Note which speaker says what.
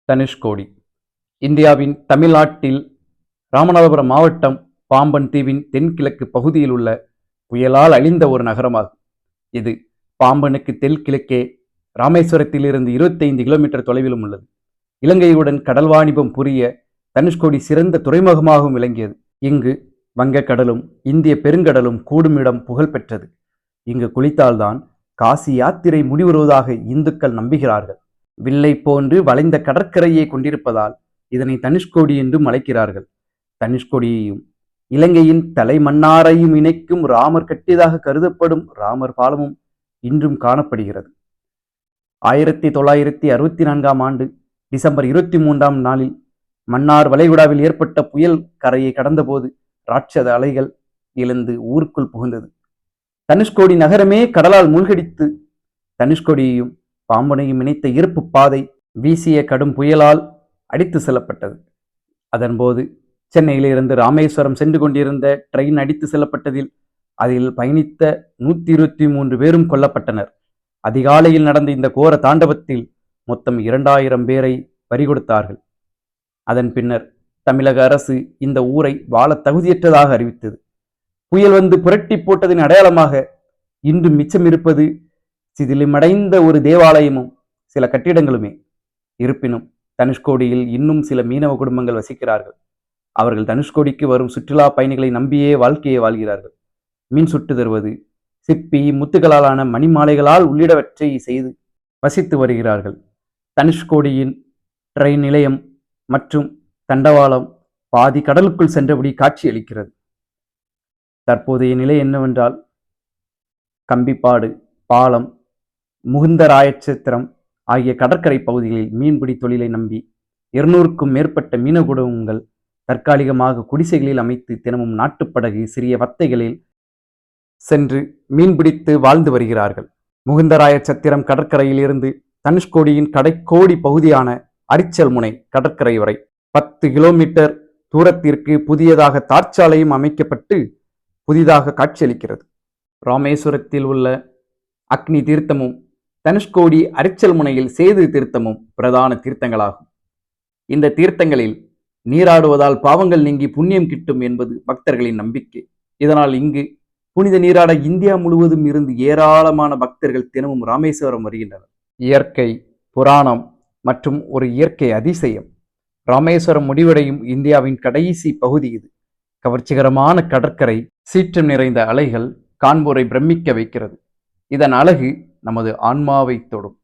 Speaker 1: தனுஷ்கோடி இந்தியாவின் தமிழ்நாட்டில் ராமநாதபுரம் மாவட்டம் பாம்பன் தீவின் தென்கிழக்கு பகுதியில் உள்ள புயலால் அழிந்த ஒரு நகரமாகும். இது பாம்பனுக்கு தென்கிழக்கே ராமேஸ்வரத்திலிருந்து 25 கிலோமீட்டர் தொலைவிலும் உள்ளது. இலங்கையுடன் கடல் வாணிபம் புரிய தனுஷ்கோடி சிறந்த துறைமுகமாகவும் விளங்கியது. இங்கு வங்கக்கடலும் இந்திய பெருங்கடலும் கூடும் இடம் புகழ் பெற்றது. இங்கு குளித்தால்தான் காசி யாத்திரை முடிவுறுவதாக இந்துக்கள் நம்புகிறார்கள். வில்லை போன்று வளைந்த கடற்கரையை கொண்டிருப்பதால் இதனை தனுஷ்கோடி என்றும் அழைக்கிறார்கள். தனுஷ்கோடியையும் இலங்கையின் தலைமன்னாரையும் இணைக்கும் ராமர் கட்டியதாக கருதப்படும் ராமர் பாலமும் இன்றும் காணப்படுகிறது. 1964 ஆண்டு டிசம்பர் 23 நாளில் மன்னார் வளைகுடாவில் ஏற்பட்ட புயல் கரையை கடந்தபோது ராட்சத அலைகள் எழுந்து ஊருக்குள் புகுந்தது. தனுஷ்கோடி நகரமே கடலால் மூழ்கடித்து தனுஷ்கோடியையும் பாம்பனையும் இணைத்த இருப்பு பாதை வீசிய கடும் புயலால் அடித்து செல்லப்பட்டது. அதன்போது சென்னையிலிருந்து ராமேஸ்வரம் சென்று கொண்டிருந்த ட்ரெயின் அடித்து செல்லப்பட்டதில் அதில் பயணித்த 123 பேரும் கொல்லப்பட்டனர். அதிகாலையில் நடந்த இந்த கோர தாண்டவத்தில் மொத்தம் 2000 பேரை பறிகொடுத்தார்கள். அதன் பின்னர் தமிழக அரசு இந்த ஊரை வாழ தகுதியற்றதாக அறிவித்தது. புயல் வந்து புரட்டி போட்டதின் அடையாளமாக இன்று மிச்சம் இருப்பது சிதிலமடைந்த ஒரு தேவாலயமும் சில கட்டிடங்களுமே. இருப்பினும் தனுஷ்கோடியில் இன்னும் சில மீனவ குடும்பங்கள் வசிக்கிறார்கள். அவர்கள் தனுஷ்கோடிக்கு வரும் சுற்றுலா பயணிகளை நம்பியே வாழ்க்கையை வாழ்கிறார்கள். மீன் சுட்டு தருவது, சிப்பி முத்துகளாலான மணிமாலைகளால் உள்ளிடவற்றை செய்து வசித்து வருகிறார்கள். தனுஷ்கோடியின் ட்ரெயின் நிலையம் மற்றும் தண்டவாளம் பாதி கடலுக்குள் சென்றபடி காட்சியளிக்கிறது. தற்போதைய நிலை என்னவென்றால், கம்பிப்பாடு, பாலம், முகுந்தராயச்சத்திரம் ஆகிய கடற்கரை பகுதிகளில் மீன்பிடி தொழிலை நம்பி 200க்கும் மேற்பட்ட மீனவ குடும்பங்கள் தற்காலிகமாக குடிசைகளில் அமைத்து தினமும் நாட்டுப்படகு சிறிய வத்தைகளில் சென்று மீன்பிடித்து வாழ்ந்து வருகிறார்கள். முகுந்தராயச்சத்திரம் கடற்கரையில் இருந்து தனுஷ்கோடியின் கடைக்கோடி பகுதியான அரிச்சல் முனை கடற்கரை வரை 10 கிலோமீட்டர் தூரத்திற்கு புதியதாக தார்ச்சாலையும் அமைக்கப்பட்டு புதிதாக காட்சியளிக்கிறது. ராமேஸ்வரத்தில் உள்ள அக்னி தீர்த்தமும் தனுஷ்கோடி அரிச்சல் முனையில் சேது தீர்த்தமும் பிரதான தீர்த்தங்களாகும். இந்த தீர்த்தங்களில் நீராடுவதால் பாவங்கள் நீங்கி புண்ணியம் கிட்டும் என்பது பக்தர்களின் நம்பிக்கை. இதனால் இங்கு புனித நீராட இந்தியா முழுவதும் இருந்து ஏராளமான பக்தர்கள் தினமும் ராமேஸ்வரம் வருகின்றனர். இயற்கை, புராணம் மற்றும் ஒரு இயற்கை அதிசயம். ராமேஸ்வரம் முடிவடையும் இந்தியாவின் கடைசி பகுதி இது. கவர்ச்சிகரமான கடற்கரை, சீற்றம் நிறைந்த அலைகள் காண்போரை பிரமிக்க வைக்கிறது. இதன் அழகு நமது ஆன்மாவை தொடும்.